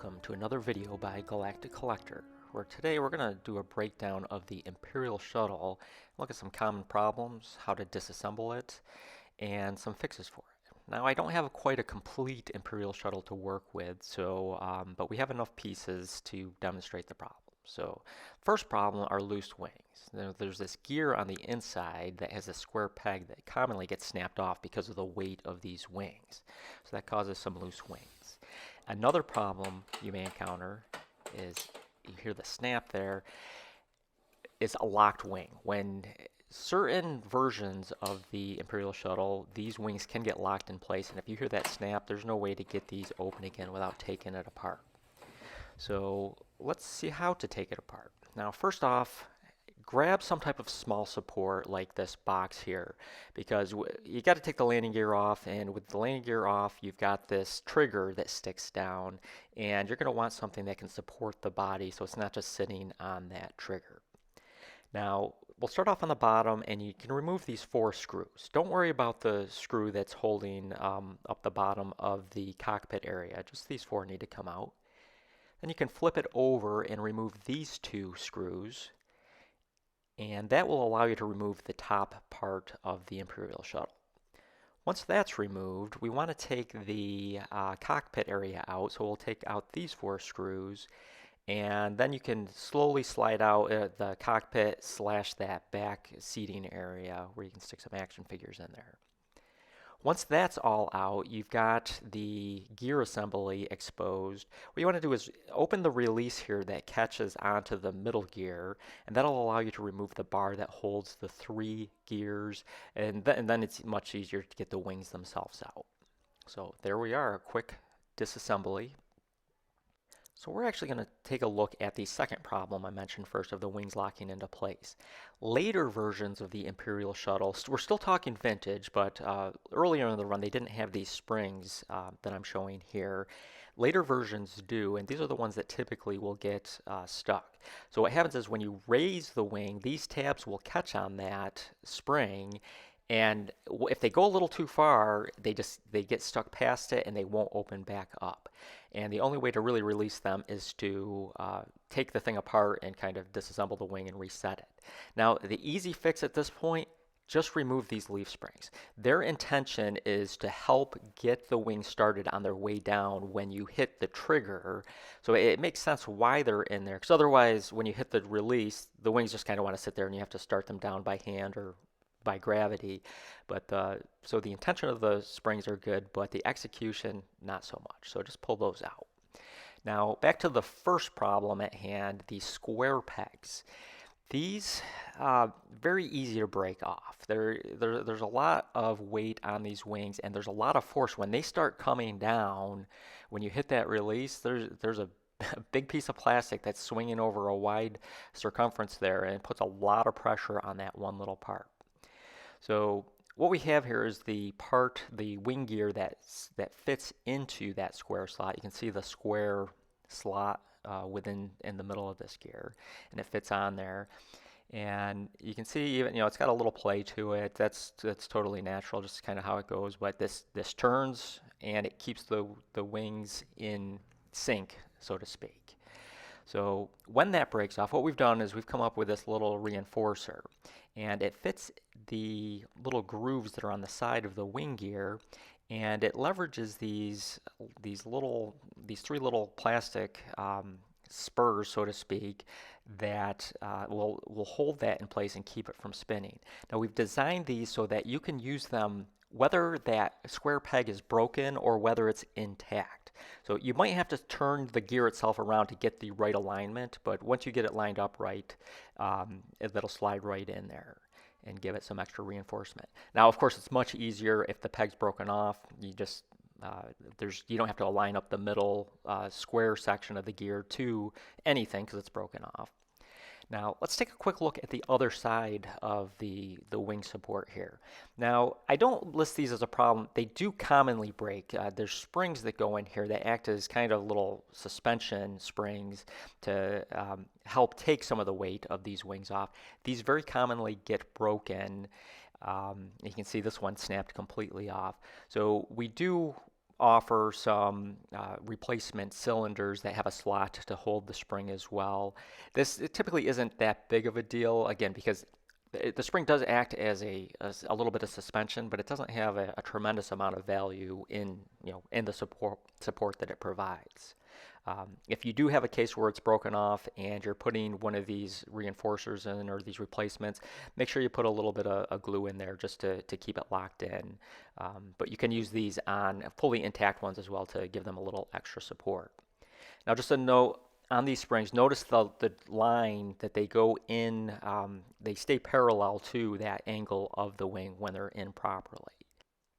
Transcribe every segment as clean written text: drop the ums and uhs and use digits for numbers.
welcome to another video by Galactic Collector, where today we're going to do a breakdown of the Imperial Shuttle, look at some common problems, how to disassemble it, and some fixes for it. Now, I don't have quite a complete Imperial Shuttle to work with, but we have enough pieces to demonstrate the problem. So, first problem are loose wings. There's this gear on the inside that has a square peg that commonly gets snapped off because of the weight of these wings. So that causes some loose wings. Another problem you may encounter is, you hear the snap there, is a locked wing. When certain versions of the Imperial Shuttle, these wings can get locked in place, and if you hear that snap, there's no way to get these open again without taking it apart. So let's see how to take it apart. Now, first off, grab some type of small support like this box here, because you got to take the landing gear off, and with the landing gear off, you've got this trigger that sticks down, and you're going to want something that can support the body so it's not just sitting on that trigger. Now, we'll start off on the bottom, and you can remove these 4 screws. Don't worry about the screw that's holding up the bottom of the cockpit area. Just these 4 need to come out. Then you can flip it over and remove these 2 screws, and that will allow you to remove the top part of the Imperial Shuttle. Once that's removed, we want to take the cockpit area out, so we'll take out these 4 screws, and then you can slowly slide out the cockpit / that back seating area where you can stick some action figures in there. Once that's all out, you've got the gear assembly exposed. What you want to do is open the release here that catches onto the middle gear, and that'll allow you to remove the bar that holds the 3 gears, and then it's much easier to get the wings themselves out. So there we are, a quick disassembly. So we're actually going to take a look at the second problem I mentioned first, of the wings locking into place. Later versions of the Imperial Shuttle, we're still talking vintage, but earlier in the run they didn't have these springs that I'm showing here. Later versions do, and these are the ones that typically will get stuck. So what happens is when you raise the wing, these tabs will catch on that spring, and if they go a little too far, they get stuck past it and they won't open back up. And the only way to really release them is to take the thing apart and kind of disassemble the wing and reset it. Now, the easy fix at this point, just remove these leaf springs. Their intention is to help get the wing started on their way down when you hit the trigger. So it makes sense why they're in there, because otherwise when you hit the release, the wings just kind of want to sit there and you have to start them down by hand or by gravity. But so the intention of the springs are good, but the execution not so much. So just pull those out. Now back to the first problem at hand, the square pegs. These very easy to break off. There's a lot of weight on these wings, and there's a lot of force when they start coming down. When you hit that release, there's a big piece of plastic that's swinging over a wide circumference there, and it puts a lot of pressure on that one little part. So what we have here is the wing gear that fits into that square slot. You can see the square slot in the middle of this gear, and it fits on there. And you can see, even it's got a little play to it. That's totally natural, just kind of how it goes. But this turns, and it keeps the wings in sync, so to speak. So when that breaks off, what we've done is we've come up with this little reinforcer, and it fits the little grooves that are on the side of the wing gear, and it leverages these 3 little plastic spurs, so to speak, that will hold that in place and keep it from spinning. Now we've designed these so that you can use them whether that square peg is broken or whether it's intact. So you might have to turn the gear itself around to get the right alignment, but once you get it lined up right, that'll slide right in there and give it some extra reinforcement. Now, of course, it's much easier if the peg's broken off. You just you don't have to align up the middle square section of the gear to anything because it's broken off. Now, let's take a quick look at the other side of the wing support here. Now, I don't list these as a problem. They do commonly break. There's springs that go in here that act as kind of little suspension springs to help take some of the weight of these wings off. These very commonly get broken. You can see this one snapped completely off. So we do offer some replacement cylinders that have a slot to hold the spring as well. It typically isn't that big of a deal, again, because the spring does act as a little bit of suspension, but it doesn't have a tremendous amount of value in in the support that it provides. If you do have a case where it's broken off and you're putting one of these reinforcers in or these replacements, make sure you put a little bit of glue in there just to keep it locked in. But you can use these on fully intact ones as well to give them a little extra support. Now, just a note on these springs, notice the line that they go in, they stay parallel to that angle of the wing when they're in properly.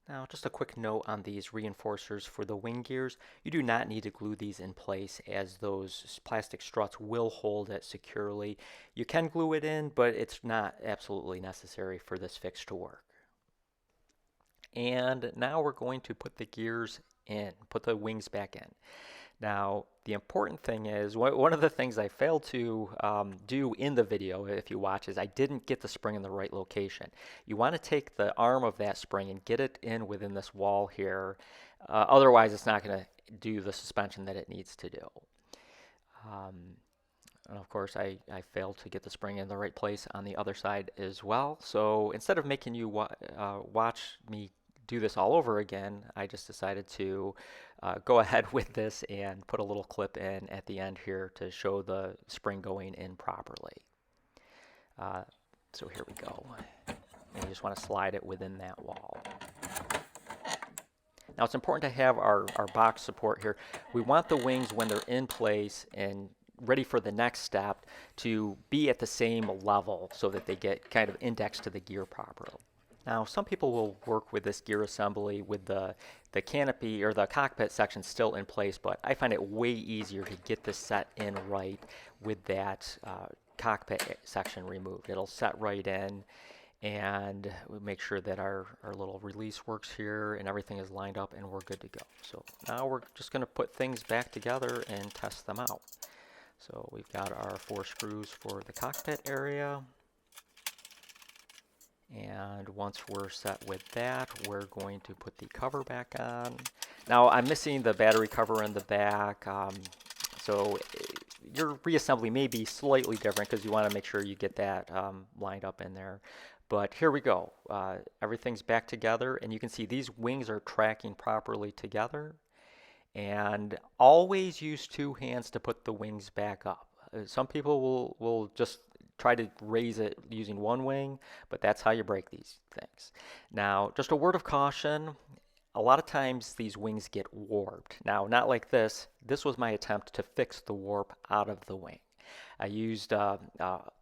Now, just a quick note on these reinforcers for the wing gears. You do not need to glue these in place, as those plastic struts will hold it securely. You can glue it in, but it's not absolutely necessary for this fix to work. And now we're going to put the gears in, put the wings back in. Now, the important thing is, one of the things I failed to do in the video, if you watch, is I didn't get the spring in the right location. You want to take the arm of that spring and get it in within this wall here. Otherwise, it's not going to do the suspension that it needs to do. And of course, I failed to get the spring in the right place on the other side as well. So instead of making you watch me do this all over again, I just decided to go ahead with this and put a little clip in at the end here to show the spring going in properly. So here we go. And you just want to slide it within that wall. Now, it's important to have our box support here. We want the wings, when they're in place and ready for the next step, to be at the same level so that they get kind of indexed to the gear properly. Now, some people will work with this gear assembly with the canopy or the cockpit section still in place, but I find it way easier to get this set in right with that cockpit section removed. It'll set right in, and we make sure that our little release works here and everything is lined up and we're good to go. So now we're just going to put things back together and test them out. So we've got our 4 screws for the cockpit area. And once we're set with that, we're going to put the cover back on. Now, I'm missing the battery cover in the back, so your reassembly may be slightly different because you want to make sure you get that lined up in there. But here we go. Everything's back together, and you can see these wings are tracking properly together. And always use 2 hands to put the wings back up. Some people will just try to raise it using one wing, but that's how you break these things. Now, just a word of caution, a lot of times these wings get warped. Now, not like this. This was my attempt to fix the warp out of the wing. I used a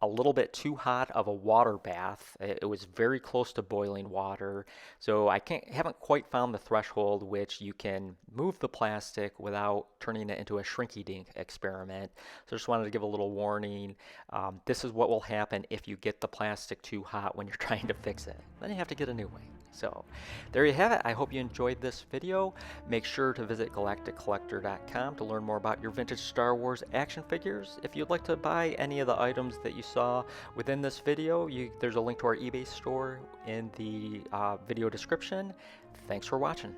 little bit too hot of a water bath. It was very close to boiling water, so I haven't quite found the threshold which you can move the plastic without turning it into a shrinky-dink experiment. So just wanted to give a little warning. This is what will happen if you get the plastic too hot when you're trying to fix it. Then you have to get a new wing. So there you have it. I hope you enjoyed this video. Make sure to visit galacticcollector.com to learn more about your vintage Star Wars action figures. If you'd like to buy any of the items that you saw within this video, there's a link to our eBay store in the video description. Thanks for watching.